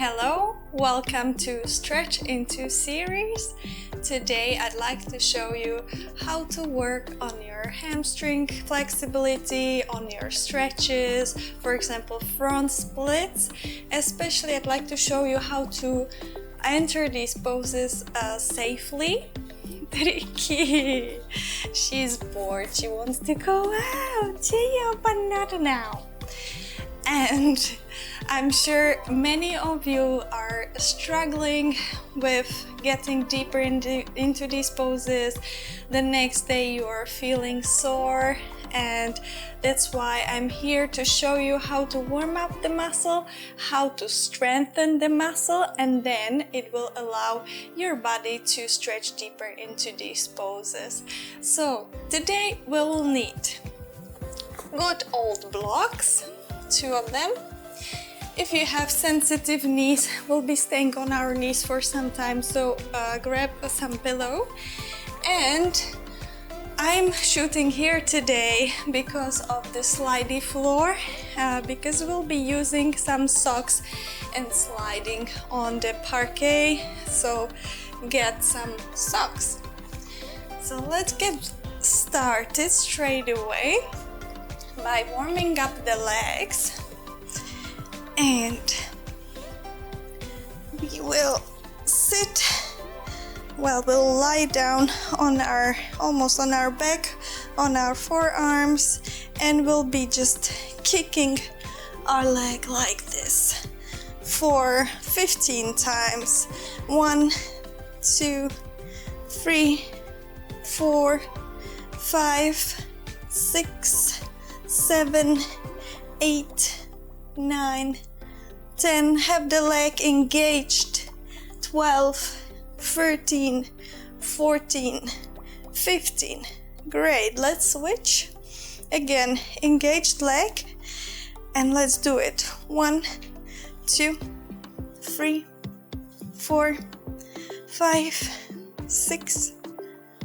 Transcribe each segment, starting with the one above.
Hello, welcome to Stretch Into series. Today I'd like to show you how to work on your hamstring flexibility, on your stretches, for example front splits. Especially I'd like to show you how to enter these poses safely. Ricky, she's bored, she wants to go out. Chia panada now. And I'm sure many of you are struggling with getting deeper into these poses. The next day you are feeling sore, and that's why I'm here to show you how to warm up the muscle, how to strengthen the muscle, and then it will allow your body to stretch deeper into these poses. So today we will need good old blocks, 2 of them. If you have sensitive knees, we'll be staying on our knees for some time, so grab some pillow. And I'm shooting here today because of the slidey floor, because we'll be using some socks and sliding on the parquet, so get some socks. So let's get started straight away by warming up the legs, and we will sit, well, we'll lie down on almost on our back, on our forearms, and we'll be just kicking our leg like this for 15 times. 1, 2, 3, 4, 5, 6, 7, 8, 9, 10. Have the leg engaged. 12, 13, 14, 15. Great. Let's switch. Again, engaged leg. And let's do it. 1, 2, 3, 4, 5, 6,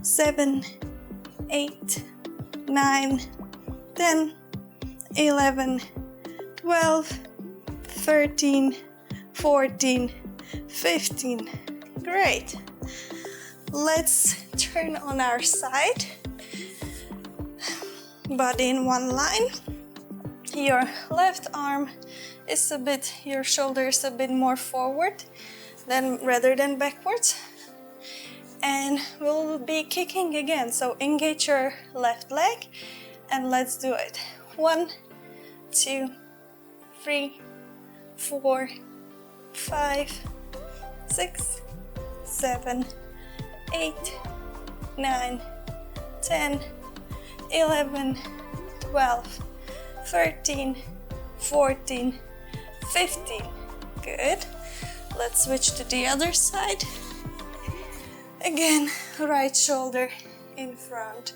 7, 8, 9, 10, 11, 12, 13, 14, 15. Great. Let's turn on our side. Body in one line. Your left arm is your shoulder is a bit more forward rather than backwards. And we'll be kicking again. So engage your left leg and let's do it. 1, 2, 3, 4, 5, 6, 7, 8, 9, 10, 11, 12, 13, 14, 15. Good. Let's switch to the other side. Again, right shoulder in front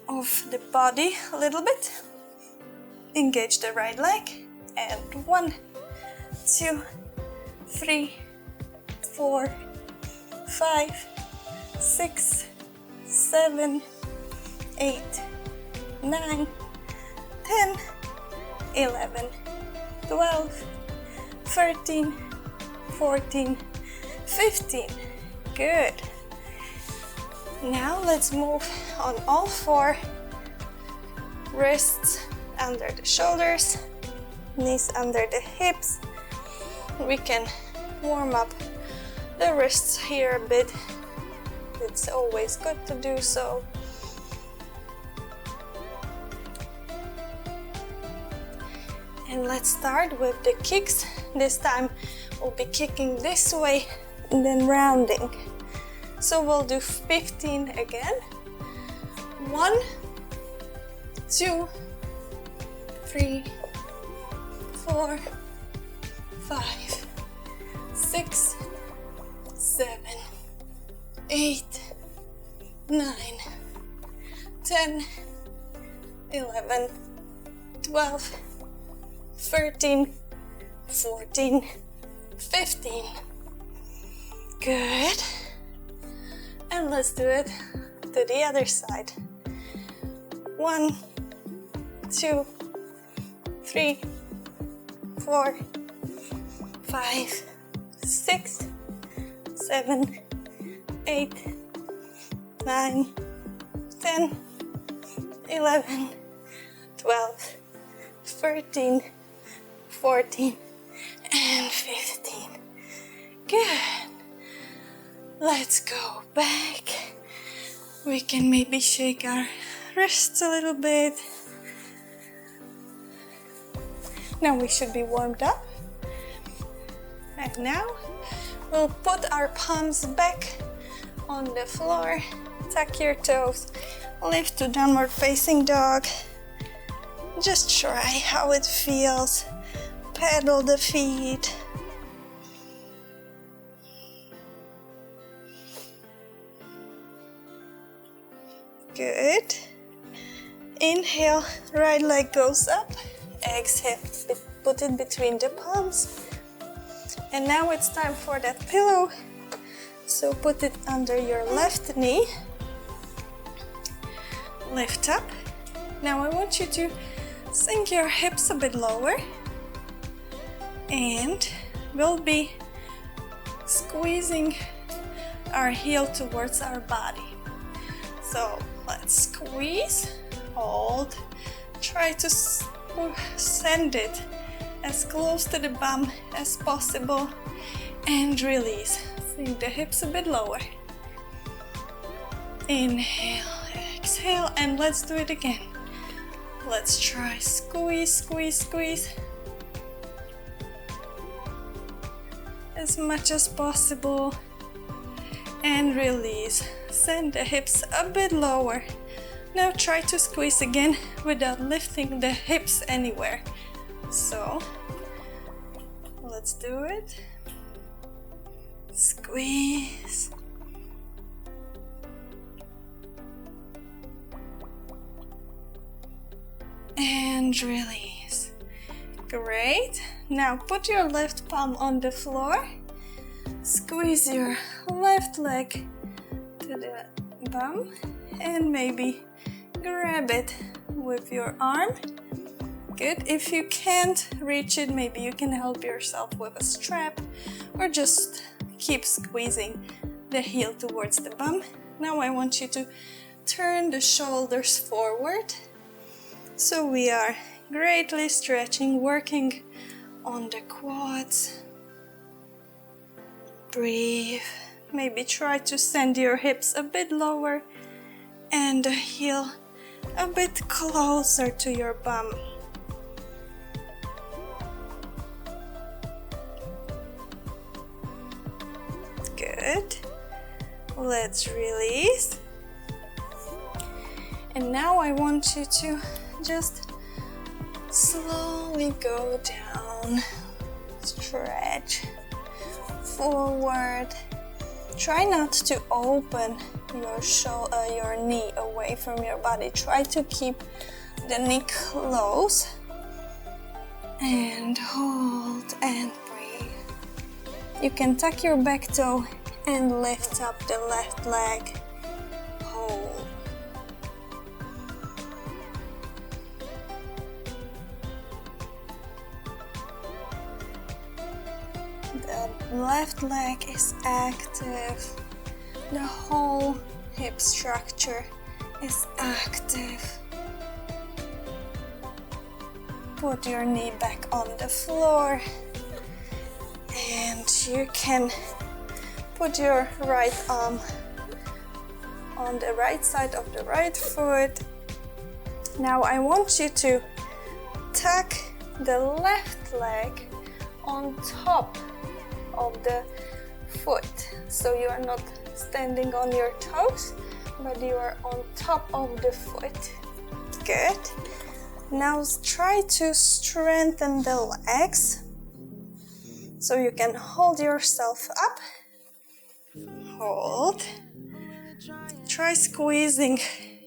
of the body a little bit. Engage the right leg. And 1, 2, 3, 4, 5, 6, 7, 8, 9, 10, 11, 12, 13, 14, 15. Good. Now let's move on all 4. Wrists under the shoulders, knees under the hips. We can warm up the wrists here a bit. It's always good to do so. And let's start with the kicks. This time we'll be kicking this way and then rounding. So we'll do 15 again. 1, 2, 3, 4, 5, 6, 7, 8, 9, 10, 11, 12, 13, 14, 15. Good. And let's do it to the other side. 1, 2, 3, 4, 5, 6, 7, 8, 9, 10, 11, 12, 13, 14, and 15. Good. Let's go back. We can maybe shake our wrists a little bit. Now we should be warmed up. And now we'll put our palms back on the floor. Tuck your toes. Lift to downward facing dog. Just try how it feels. Pedal the feet. Good. Inhale, right leg goes up. Exhale, put it between the palms. And now it's time for that pillow. So put it under your left knee. Lift up. Now I want you to sink your hips a bit lower. And we'll be squeezing our heel towards our body. So let's squeeze, hold, try to send it as close to the bum as possible and release. Sink the hips a bit lower. Inhale, exhale, and let's do it again. Let's try squeeze, squeeze, squeeze. As much as possible. And release. Send the hips a bit lower. Now try to squeeze again without lifting the hips anywhere. So, let's do it. Squeeze. And release. Great. Now put your left palm on the floor. Squeeze your left leg to the bum and maybe grab it with your arm. Good. If you can't reach it, maybe you can help yourself with a strap or just keep squeezing the heel towards the bum. Now I want you to turn the shoulders forward. So we are greatly stretching, working on the quads. Breathe. Maybe try to send your hips a bit lower and the heel a bit closer to your bum. Good. Let's release. And now I want you to just slowly go down. Stretch forward. Try not to open your knee away from your body. Try to keep the knee close. And hold and breathe. You can tuck your back toe and lift up the left leg. Hold. The left leg is active. The whole hip structure is active. Put your knee back on the floor. And you can put your right arm on the right side of the right foot. Now I want you to tuck the left leg on top of the foot. So you are not standing on your toes, but you are on top of the foot. Good. Now try to strengthen the legs. So you can hold yourself up. Hold. Try squeezing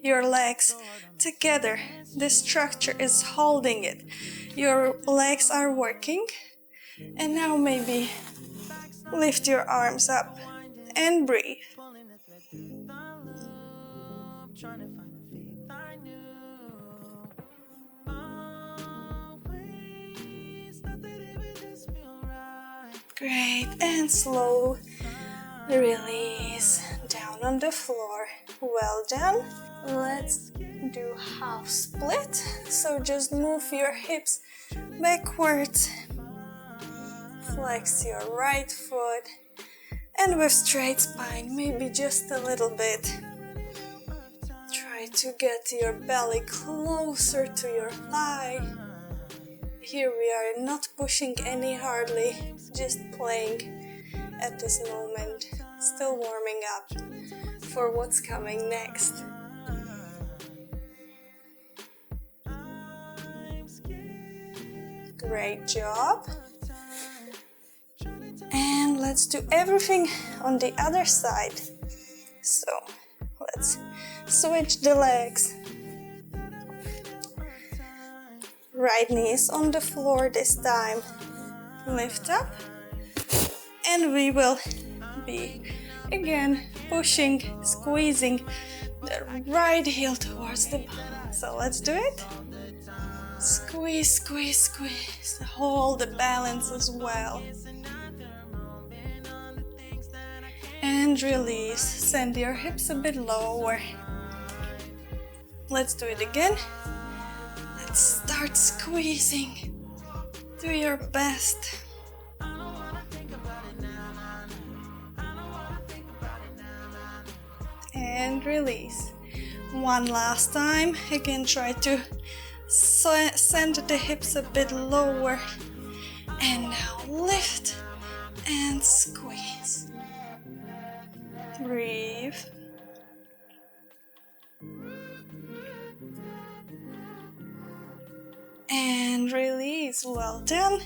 your legs together. The structure is holding it. Your legs are working. And now maybe lift your arms up and breathe. Great, and slow release down on the floor. Well done. Let's do half split. So just move your hips backwards. Flex your right foot. And with straight spine, maybe just a little bit. Try to get your belly closer to your thigh. Here we are not pushing any hardly, just playing at this moment, still warming up for what's coming next. Great job. And let's do everything on the other side. So let's switch the legs. Right knee is on the floor this time. Lift up. And we will be again pushing, squeezing the right heel towards the bottom. So let's do it. Squeeze, squeeze, squeeze. Hold the balance as well. And release. Send your hips a bit lower. Let's do it again. Let's start squeezing. Do your best. And release. One last time. Again, try to send the hips a bit lower. And now lift and squeeze. Breathe. And release. Well done.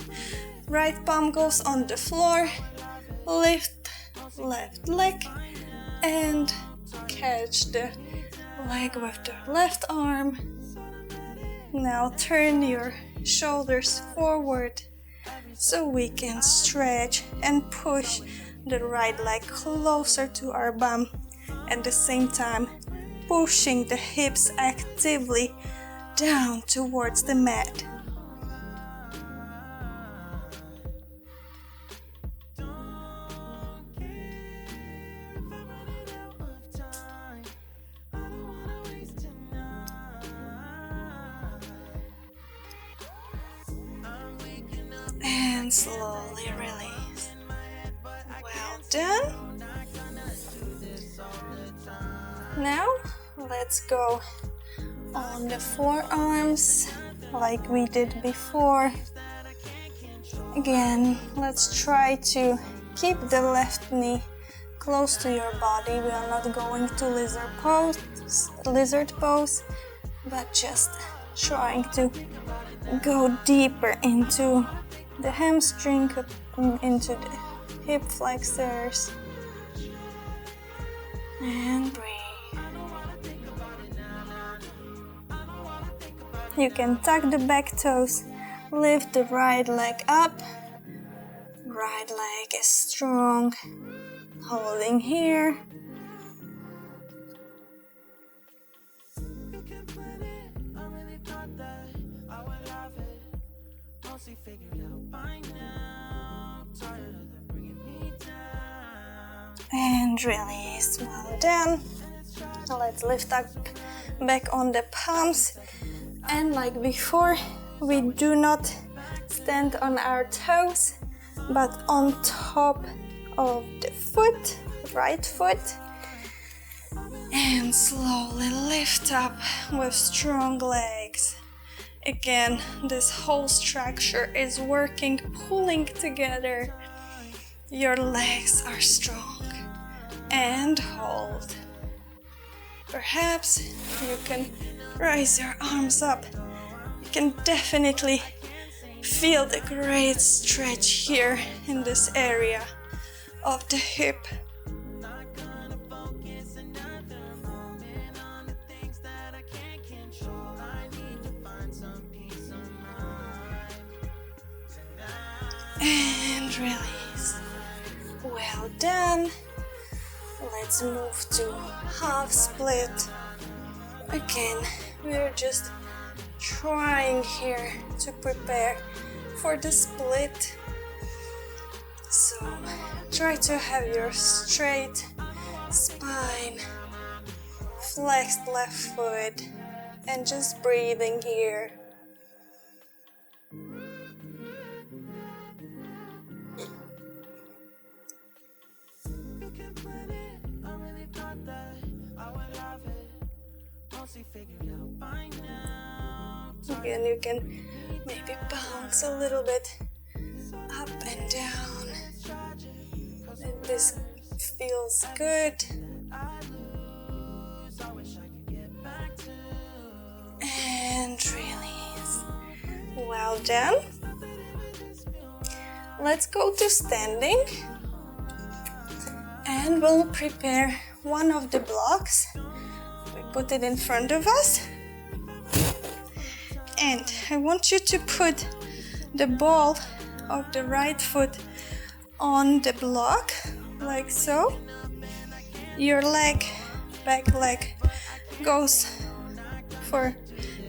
Right palm goes on the floor. Lift left leg and catch the leg with the left arm. Now turn your shoulders forward so we can stretch and push the right leg closer to our bum. At the same time, pushing the hips actively down towards the mat. And slowly release. Well done. Now let's go on the forearms like we did before. Again, let's try to keep the left knee close to your body. We are not going to lizard pose, but just trying to go deeper into the hamstring, into the hip flexors. And breathe. You can tuck the back toes, lift the right leg up. Right leg is strong. Holding here. And release. Well done. Let's lift up back on the palms. And like before, we do not stand on our toes, but on top of the foot, right foot. And slowly lift up with strong legs. Again, this whole structure is working, pulling together. Your legs are strong. And hold. Perhaps you can raise your arms up. You can definitely feel the great stretch here in this area of the hip. And release. Well done. Let's move to half split. Again, we're just trying here to prepare for the split. So try to have your straight spine, flexed left foot, and just breathing here. Again, you can maybe bounce a little bit up and down. And this feels good. And release. Well done. Let's go to standing. And we'll prepare one of the blocks. We put it in front of us. And I want you to put the ball of the right foot on the block, like so. Your leg, back leg, goes for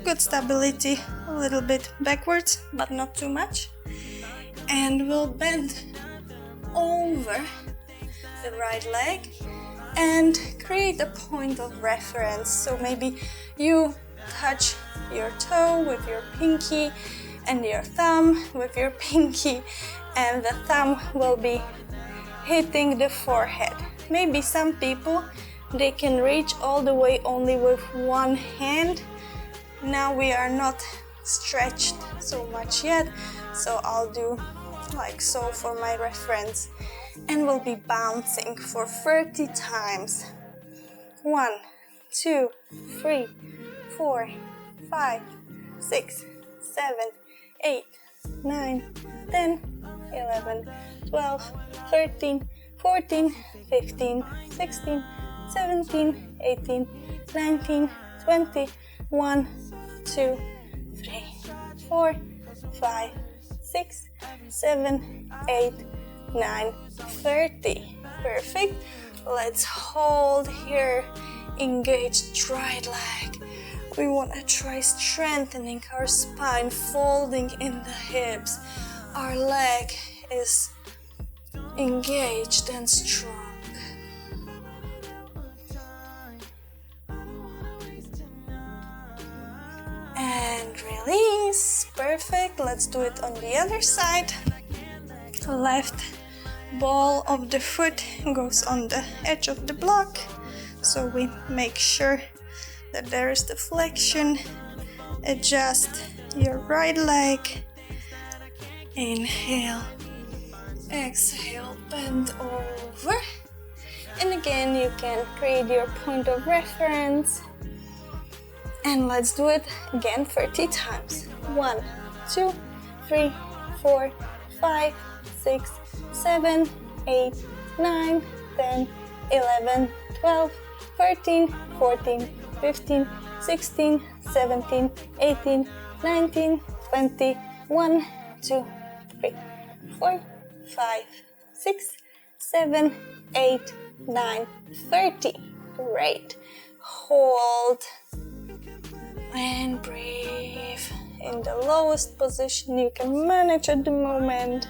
good stability, a little bit backwards, but not too much. And we'll bend over the right leg and create a point of reference. So maybe you touch your toe with your pinky and your thumb with your pinky, and the thumb will be hitting the forehead. Maybe some people, they can reach all the way only with one hand. Now we are not stretched so much yet, so I'll do like so for my reference, and we'll be bouncing for 30 times. 1, 2, 3, 4, 5, 6, 7, 8, 9, 10, 11, 12, 13, 14, 15, 16, 17, 18, 19, 20, 1, 2, 3, 4, 5, 6, 7, 8, 9, 30. Perfect. Let's hold here. Engage right leg. We want to try strengthening our spine, folding in the hips. Our leg is engaged and strong. And release. Perfect. Let's do it on the other side. Left ball of the foot goes on the edge of the block. So we make sure that there is the flexion. Adjust your right leg. Inhale. Exhale. Bend over. And again, you can create your point of reference. And let's do it again 30 times. 1, 2, 3, 4, 5, 6, 7, 8, 9, 10, 11, 12, 13, 14, 15, 16, 17, 18, 19, 20, 1, 2, 3, 4, 5, 6, 7, 8, 9, 30. Great. Hold and breathe in the lowest position you can manage at the moment.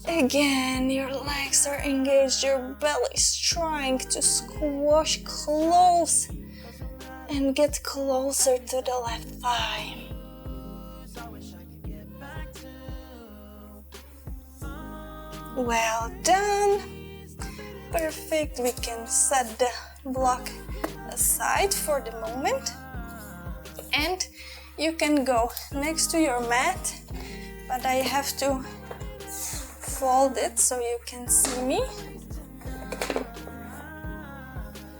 Again, your legs are engaged, your belly is trying to squash close and get closer to the left thigh. Well done. Perfect. We can set the block aside for the moment. And you can go next to your mat, but I have to fold it so you can see me,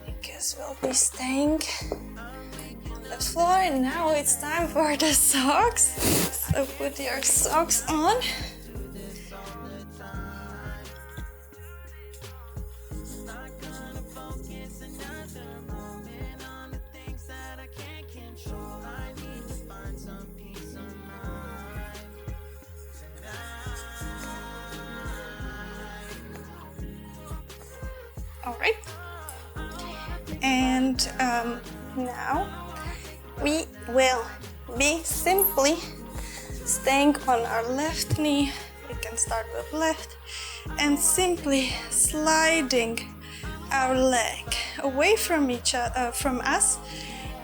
because we'll be staying on the floor. And now it's time for the socks. So put your socks on. Alright, and now we will be simply staying on our left knee. We can start with left and simply sliding our leg away from each other, from us,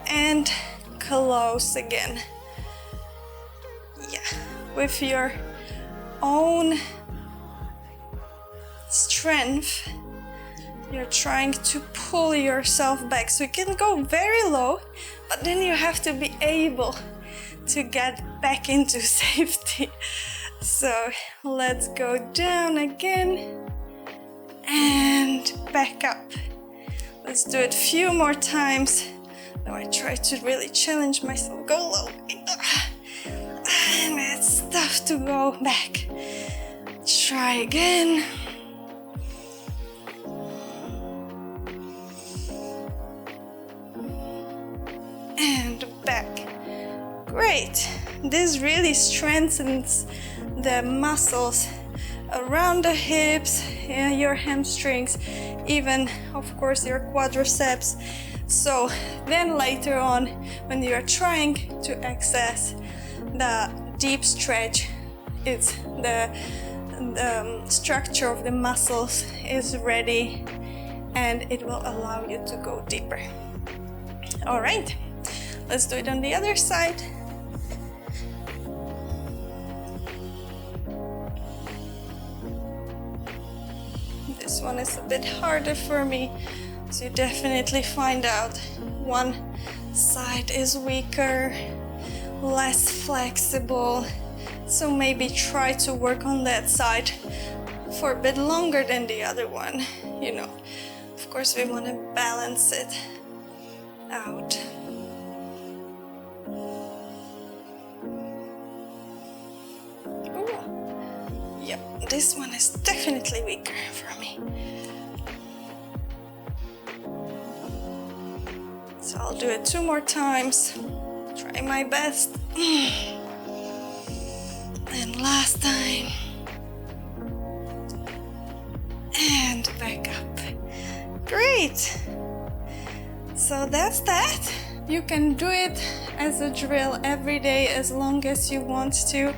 and close again. Yeah, with your own strength, you're trying to pull yourself back. So you can go very low, but then you have to be able to get back into safety. So let's go down again and back up. Let's do it a few more times. Now I try to really challenge myself. Go low. And it's tough to go back. Try again. And back. Great. This really strengthens the muscles around the hips, your hamstrings, even of course your quadriceps. So then later on, when you're trying to access the deep stretch, it's the structure of the muscles is ready and it will allow you to go deeper. All right, let's do it on the other side. This one is a bit harder for me, so you definitely find out one side is weaker, less flexible, so maybe try to work on that side for a bit longer than the other one. You know, of course we want to balance it out. Ooh. Yep, this one is definitely weaker for me. So I'll do it 2 more times. Try my best. And last time. And back up. Great. So that's that. You can do it as a drill every day as long as you want to.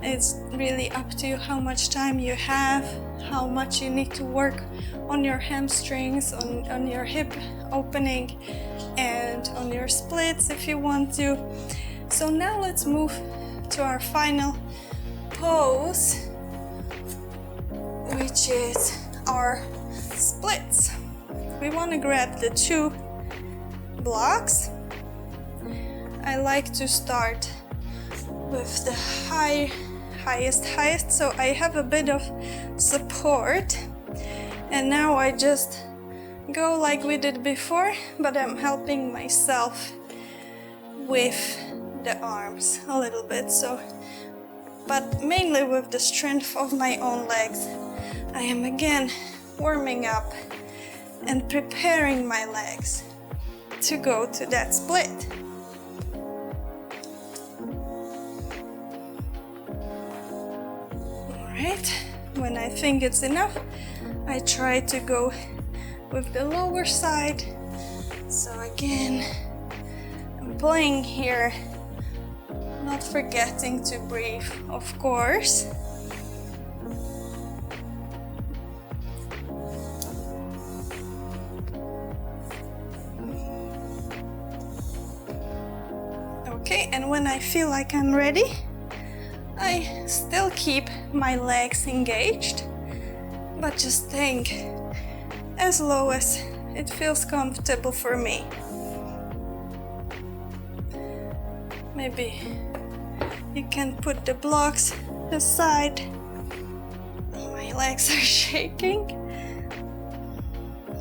It's really up to you how much time you have, how much you need to work on your hamstrings, on your hip opening, and on your splits if you want to. So now let's move to our final pose, which is our splits. We want to grab the 2 blocks. I like to start with the highest, so I have a bit of support, and now I just go like we did before, but I'm helping myself with the arms a little bit, so but mainly with the strength of my own legs. I am again warming up and preparing my legs to go to that split. Alright, when I think it's enough, I try to go with the lower side. So again, I'm playing here, not forgetting to breathe, of course. Okay, and when I feel like I'm ready, I still keep my legs engaged, but just think as low as it feels comfortable for me. Maybe you can put the blocks aside. My legs are shaking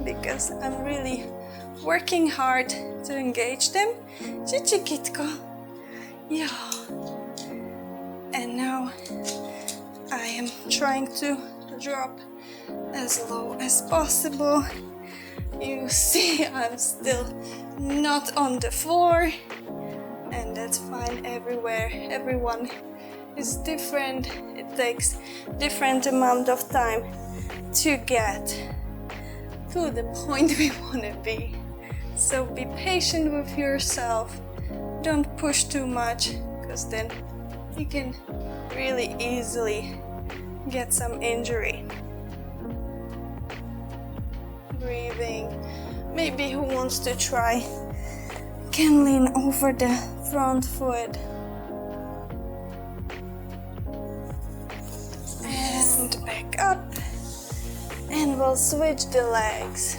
because I'm really working hard to engage them. Chiquitko. Yeah. And now I am trying to drop as low as possible. You see, I'm still not on the floor, and that's fine everywhere. Everyone is different. It takes different amount of time to get to the point we want to be. So be patient with yourself. Don't push too much, because then you can really easily get some injury. breathing. Maybe who wants to try can lean over the front foot. And back up. And we'll switch the legs.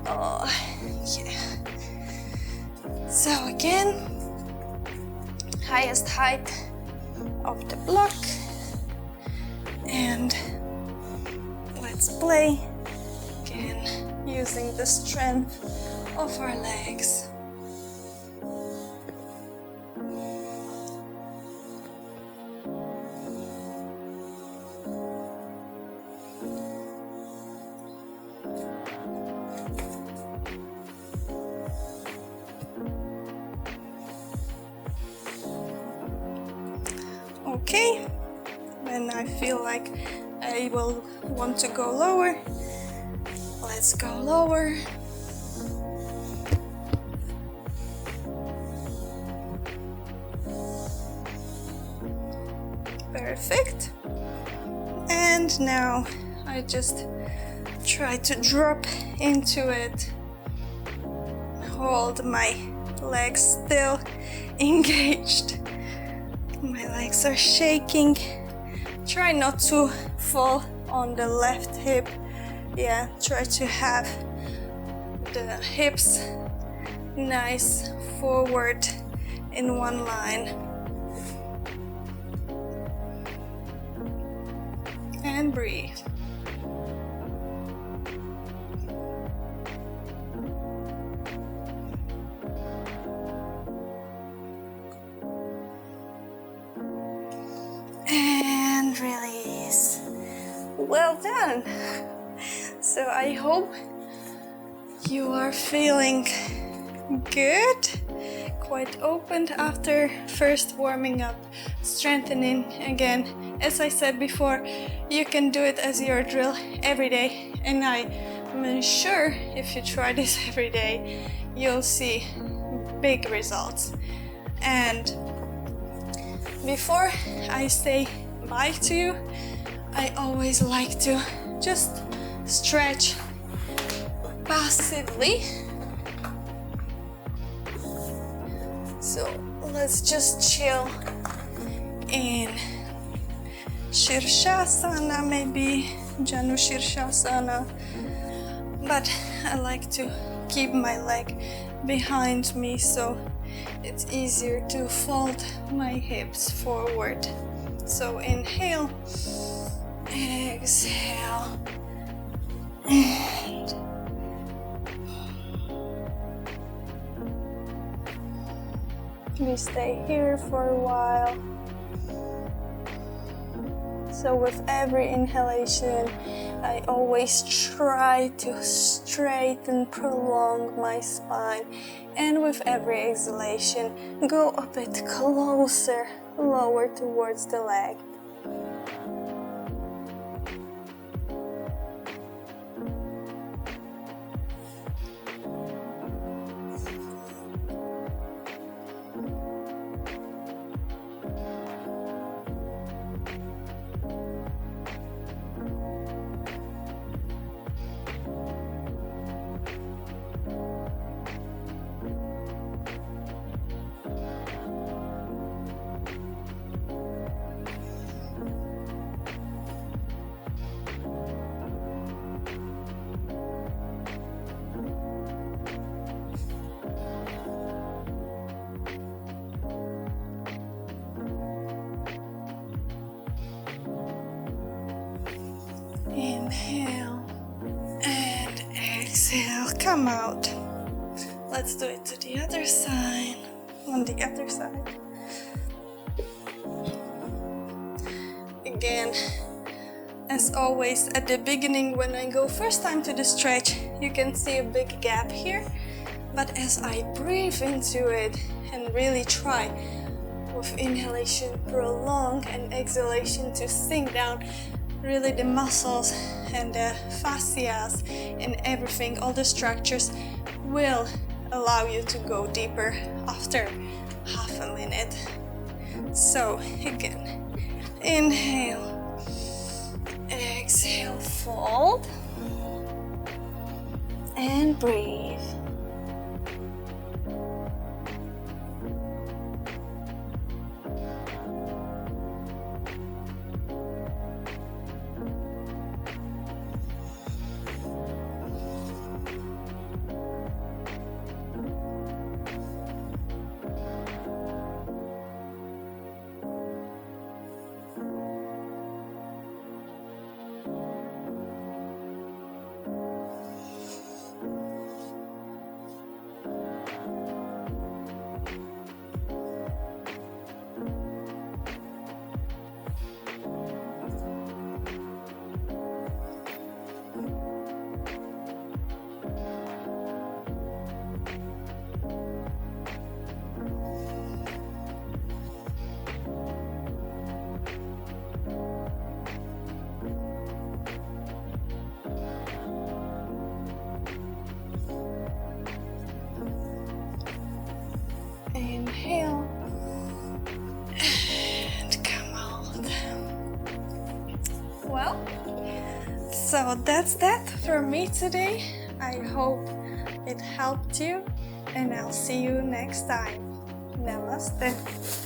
Oh, yeah. So again, highest height of the block. And let's play again using the strength of our legs. Okay, when I feel like I will want to go lower, let's go lower. Perfect. And now I just try to drop into it. Hold my legs still engaged. My legs are shaking. Try not to fall on the left hip. Yeah, try to have the hips nice forward in one line. And breathe. And release. Well done. So I hope you are feeling good, quite opened after first warming up, strengthening again. As I said before, you can do it as your drill every day, and I'm sure if you try this every day, you'll see big results. And before I say bye to you, I always like to just stretch passively. So let's just chill in Shirshasana, maybe Janu Shirshasana. But I like to keep my leg behind me so it's easier to fold my hips forward. So inhale, exhale, and we stay here for a while. So with every inhalation, I always try to straighten, prolong my spine. And with every exhalation, go a bit closer, lower towards the leg. Inhale and exhale, come out. Let's do it to the other side, on the other side. Again, as always, at the beginning when I go first time to the stretch, you can see a big gap here. But as I breathe into it and really try with inhalation prolong and exhalation to sink down, really the muscles and the fascias and everything, all the structures will allow you to go deeper after half a minute. So again, inhale, exhale, fold, and breathe. Inhale and come out. Well, so that's that for me today. I hope it helped you, and I'll see you next time. Namaste.